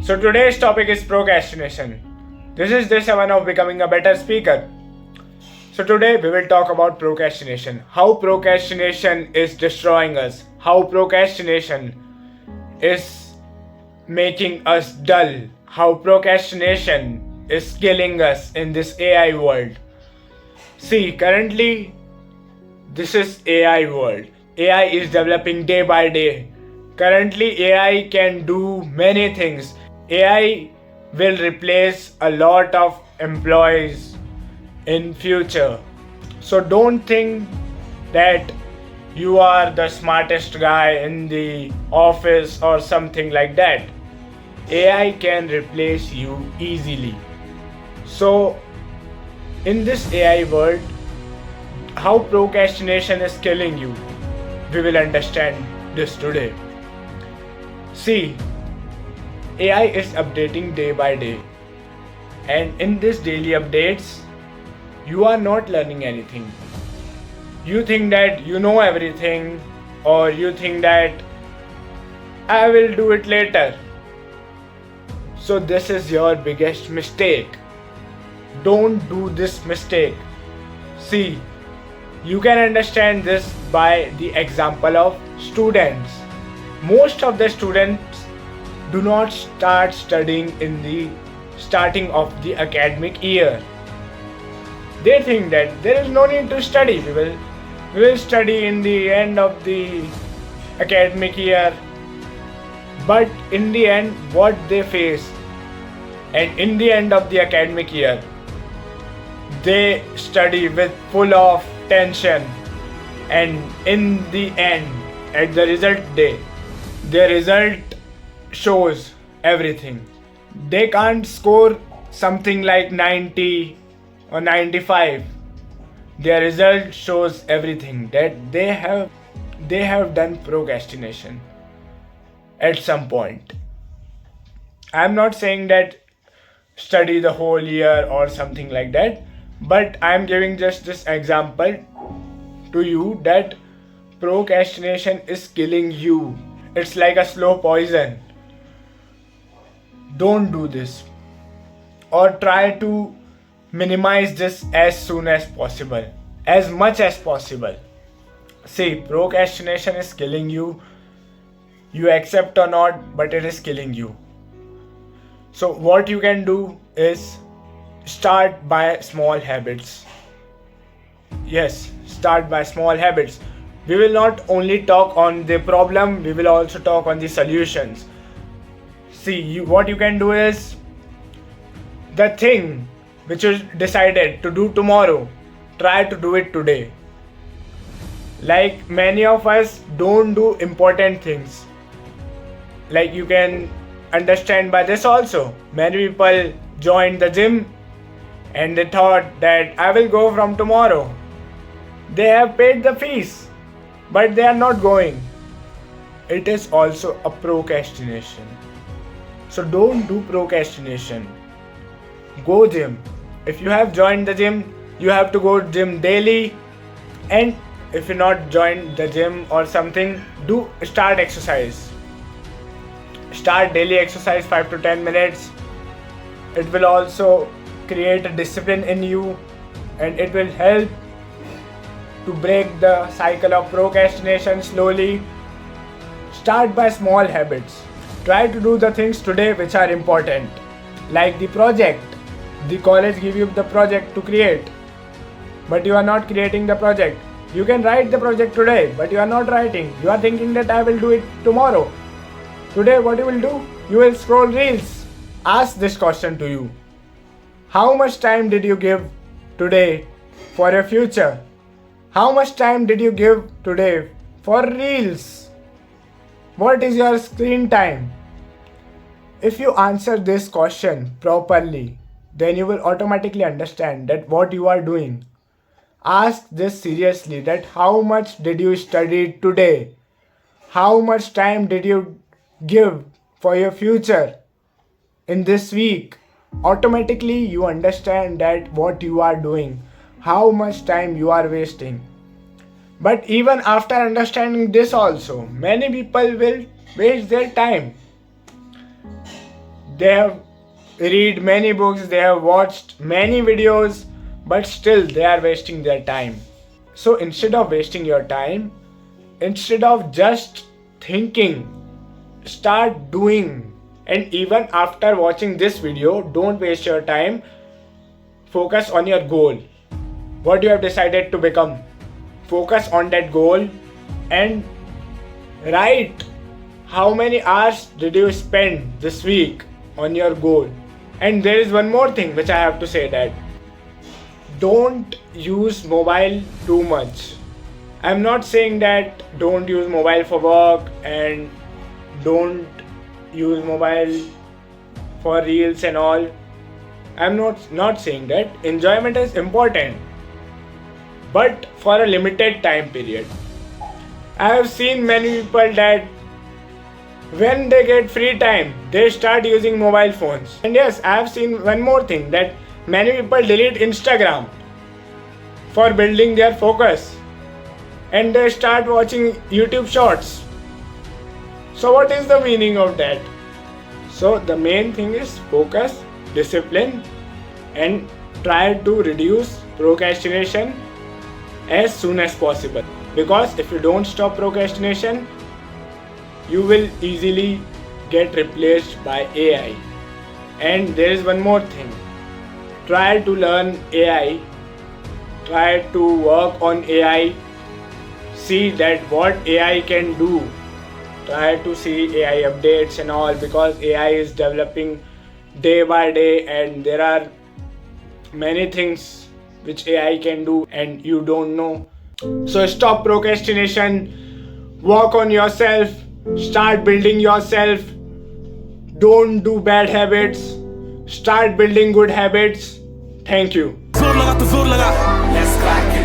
So today's topic is procrastination. This is day 7 of becoming a better speaker. So today we will talk about procrastination. How procrastination is destroying us. How procrastination is making us dull. How procrastination is killing us in this AI world. See, currently this is AI world. AI is developing day by day. Currently AI can do many things. AI will replace a lot of employees in future. So don't think that you are the smartest guy in the office or something like that. AI can replace you easily. So in this AI world, how procrastination is killing you, we will understand this today. See, AI is updating day by day, and in this daily updates, you are not learning anything. You think that you know everything, or you think that I will do it later. So, this is your biggest mistake. Don't do this mistake. See, you can understand this by the example of students. Most of the students do not start studying in the starting of the academic year. They think that there is no need to study. We will study in the end of the academic year. But in the end, what they face, and in the end of the academic year, they study with full of tension, and in the end, at the result day, their result shows everything. They can't score something like 90 or 95. Their result shows everything that they have done procrastination at some point. I'm not saying that study the whole year or something like that, but I'm giving just this example to you that procrastination is killing you. It's like a slow poison. Don't do this, or try to minimize this as soon as possible, as much as possible. See, procrastination is killing you. You accept or not, but it is killing you. So what you can do is start by small habits. Yes, start by small habits. We will not only talk on the problem, we will also talk on the solutions. See, what you can do is the thing which is decided to do tomorrow, try to do it today. Like many of us don't do important things. Like you can understand by this also. Many people joined the gym and they thought that I will go from tomorrow. They have paid the fees, but they are not going. It is also a procrastination. So don't do procrastination. Go gym. If you have joined the gym, you have to go gym daily. And if you not joined the gym or something, do start exercise. Start daily exercise 5 to 10 minutes. It will also create a discipline in you, and it will help to break the cycle of procrastination slowly. Start by small habits. Try to do the things today which are important, like the project. The college give you the project to create, but you are not creating the project. You can write the project today, but you are not writing. You are thinking that I will do it tomorrow. Today what you will do? You will scroll reels. Ask this question to you. How much time did you give today for your future? How much time did you give today for reels? What is your screen time? If you answer this question properly, then you will automatically understand that what you are doing. Ask this seriously, that how much did you study today? How much time did you give for your future in this week? Automatically you understand that what you are doing, how much time you are wasting. But even after understanding this also, many people will waste their time. They have read many books, they have watched many videos, but still they are wasting their time. So instead of wasting your time, instead of just thinking, start doing. And even after watching this video, don't waste your time. Focus on your goal. What you have decided to become. Focus on that goal and write how many hours did you spend this week on your goal. And there is one more thing which I have to say, that don't use mobile too much. I'm not saying that don't use mobile for work and don't use mobile for reels and all. I'm not saying that. Enjoyment is important, but for a limited time period. I have seen many people that when they get free time, they start using mobile phones. And yes, I have seen one more thing, that many people delete Instagram for building their focus and they start watching YouTube shorts. So what is the meaning of that? So the main thing is focus, discipline, and try to reduce procrastination as soon as possible. Because if you don't stop procrastination, you will easily get replaced by AI. And there is one more thing. Try to learn AI. Try to work on AI. See that what AI can do. Try to see AI updates and all, because AI is developing day by day and there are many things which AI can do and you don't know. So stop procrastination. Work on yourself. Start building yourself. Don't do bad habits. Start building good habits. Thank you. Let's crack it.